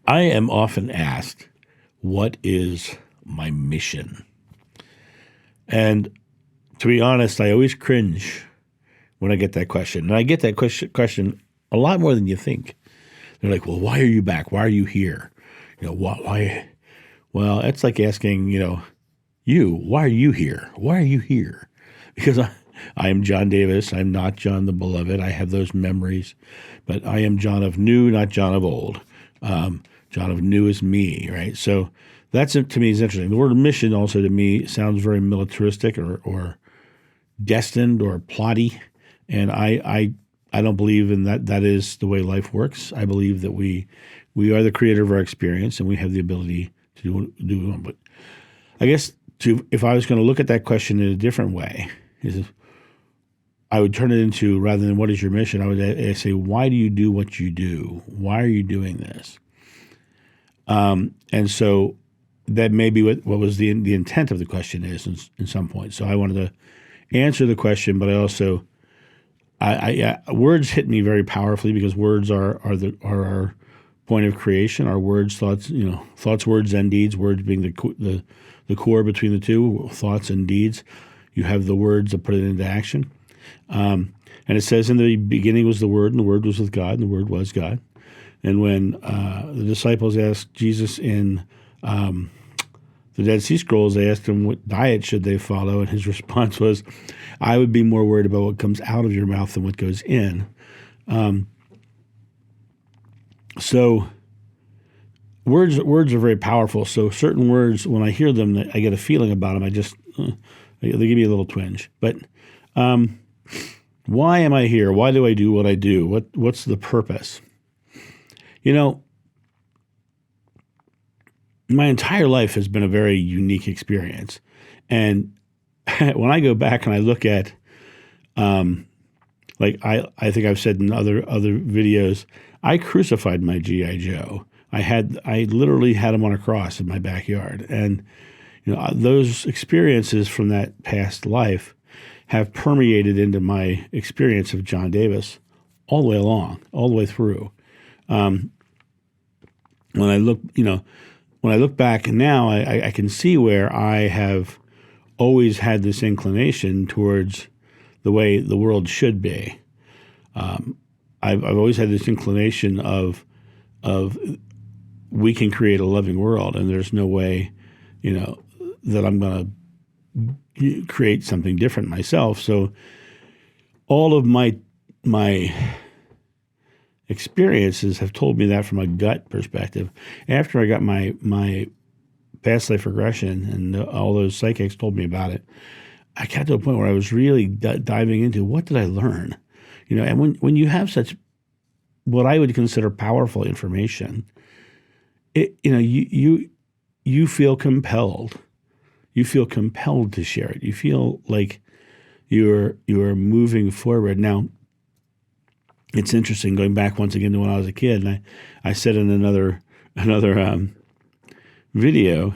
I am often asked, what is my mission? And to be honest, I always cringe when I get that question. And I get that question a lot more than you think. They're like, well, why are you back? Why are you here? Why? Well, it's like asking, why are you here? Why are you here? Because I am John Davis. I'm not John the Beloved. I have those memories. But I am John of new, not John of old. John of new is me, right? So that's, to me, is interesting. The word mission also to me sounds very militaristic or destined or plotty. And I don't believe in that. That is the way life works. I believe that we are the creator of our experience and we have the ability to do it. But I guess if I was going to look at that question in a different way, I would turn it into, rather than what is your mission, I would say, why do you do what you do? Why are you doing this? And so that may be what was the intent of the question is in some point. So I wanted to answer the question, but I also words hit me very powerfully because words are our point of creation. Our words, thoughts, words, and deeds. Words being the core between the two, thoughts and deeds. You have the words that put it into action. And it says, in the beginning was the Word, and the Word was with God, and the Word was God. And when the disciples asked Jesus in the Dead Sea Scrolls, they asked him what diet should they follow, and his response was, I would be more worried about what comes out of your mouth than what goes in. So words are very powerful. So certain words, when I hear them, I get a feeling about them. They give me a little twinge. But why am I here? Why do I do what I do? What's the purpose? My entire life has been a very unique experience. And when I go back and I look at, I think I've said in other videos, I crucified my G.I. Joe. I literally had him on a cross in my backyard. And, those experiences from that past life have permeated into my experience of John Davis all the way along, all the way through. When I look back now, I can see where I have always had this inclination towards the way the world should be. I've always had this inclination of we can create a loving world, and there's no way, that I'm going to create something different myself. So all of my experiences have told me that from a gut perspective. After I got my past life regression and all those psychics told me about it, I got to a point where I was really diving into what did I learn, and when you have such what I would consider powerful information, you feel compelled. You feel compelled to share it. You feel like you're moving forward. Now, it's interesting going back once again to when I was a kid, and I said in another video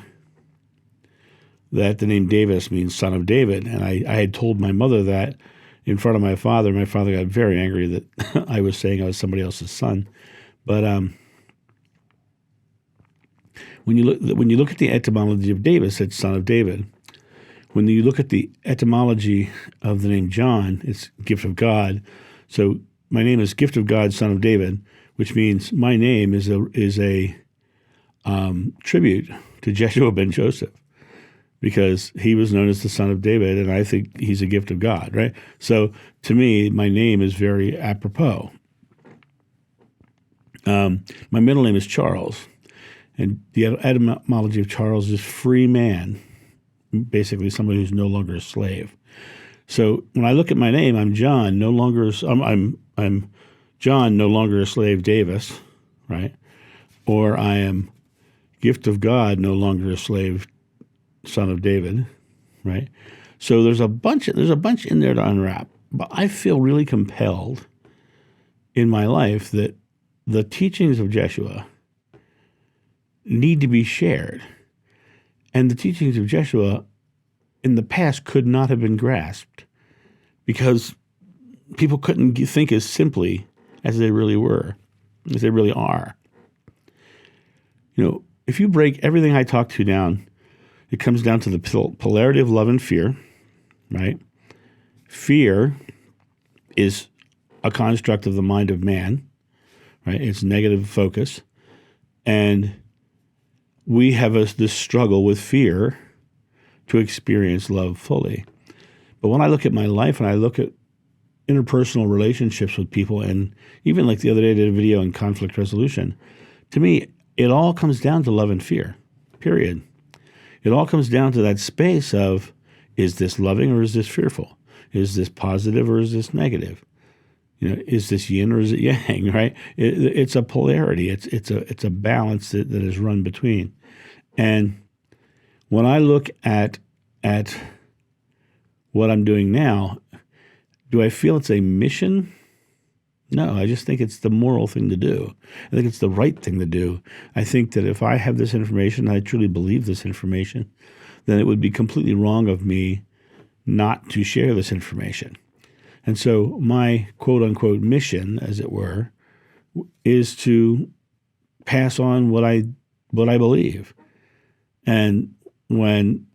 that the name Davis means son of David, and I had told my mother that in front of my father. My father got very angry that I was saying I was somebody else's son, but when you look at the etymology of Davis, it's son of David. When you look at the etymology of the name John, it's gift of God. So my name is gift of God, son of David, which means my name is a tribute to Jeshua ben Joseph, because he was known as the son of David, and I think he's a gift of God, right? So to me, my name is very apropos. My middle name is Charles, and the etymology of Charles is free man, basically somebody who's no longer a slave. So when I look at my name, I'm John, no longer I'm John, no longer a slave Davis, right? Or I am gift of God, no longer a slave son of David, right? So there's a bunch in there to unwrap. But I feel really compelled in my life that the teachings of Jeshua need to be shared. And the teachings of Jeshua in the past could not have been grasped because people couldn't think as simply as they really were, as they really are. if you break everything I talk to down, it comes down to the polarity of love and fear, right? Fear is a construct of the mind of man, right? It's negative focus. And we have this struggle with fear to experience love fully. But when I look at my life and I look at interpersonal relationships with people, and even like the other day I did a video on conflict resolution, to me, it all comes down to love and fear, period. It all comes down to that space of, is this loving or is this fearful? Is this positive or is this negative? Is this yin or is it yang, right? It's a polarity. It's a balance that is run between. And when I look at what I'm doing now, do I feel it's a mission? No, I just think it's the moral thing to do. I think it's the right thing to do. I think that if I have this information, I truly believe this information, then it would be completely wrong of me not to share this information. And so my quote-unquote mission, as it were, is to pass on what I believe. And when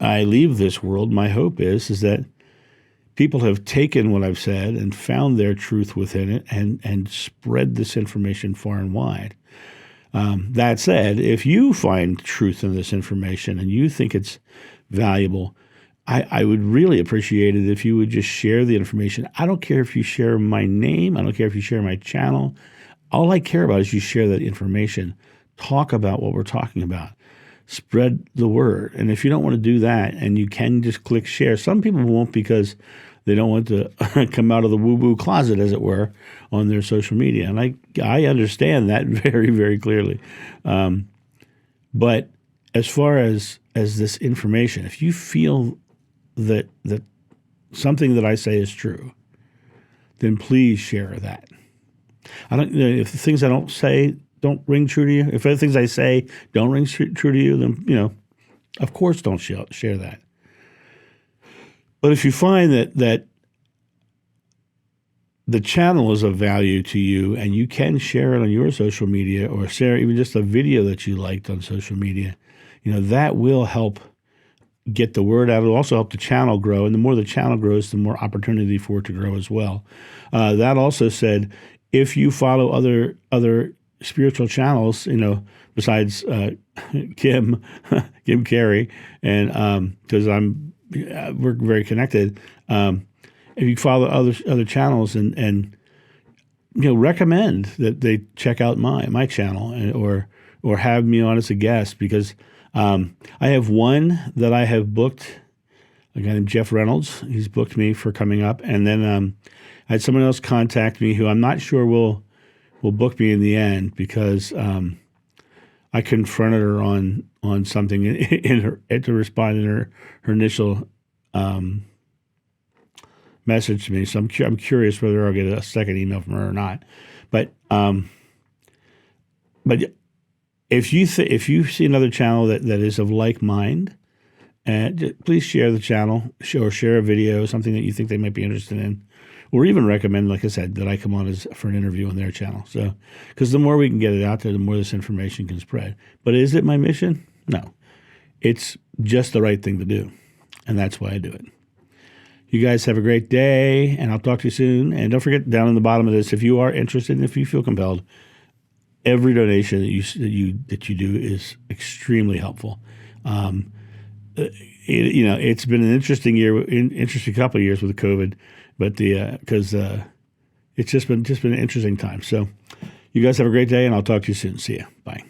I leave this world, my hope is that people have taken what I've said and found their truth within it and spread this information far and wide. That said, if you find truth in this information and you think it's valuable, I would really appreciate it if you would just share the information. I don't care if you share my name. I don't care if you share my channel. All I care about is you share that information. Talk about what we're talking about. Spread the word. And if you don't want to do that, and you can just click share, some people won't because they don't want to come out of the woo-woo closet, as it were, on their social media. And I understand that very, very clearly. But as far as this information, if you feel that something that I say is true, then please share that. If the things I don't say don't ring true to you, if the things I say don't ring true to you, then of course don't share that. But if you find that the channel is of value to you and you can share it on your social media or share even just a video that you liked on social media, that will help get the word out. It'll also help the channel grow. And the more the channel grows, the more opportunity for it to grow as well. That also said, if you follow other spiritual channels, besides Kim Carey, and because we're very connected. If you follow other channels and recommend that they check out my channel or have me on as a guest, because I have one that I have booked, a guy named Jeff Reynolds. He's booked me for coming up, and then I had someone else contact me who I'm not sure will book me in the end because I confronted her on something in her to respond in her initial message to me. So I'm curious whether I'll get a second email from her or not. But if you see another channel that is of like mind, please share the channel or share a video, something that you think they might be interested in, or even recommend, like I said, that I come on for an interview on their channel. So, because the more we can get it out there, the more this information can spread. But is it my mission? No. It's just the right thing to do, and that's why I do it. You guys have a great day, and I'll talk to you soon. And don't forget, down in the bottom of this, if you are interested and if you feel compelled, every donation that you do is extremely helpful. It's been an interesting couple of years with COVID, but because it's just been an interesting time. So, you guys have a great day, and I'll talk to you soon. See ya. Bye.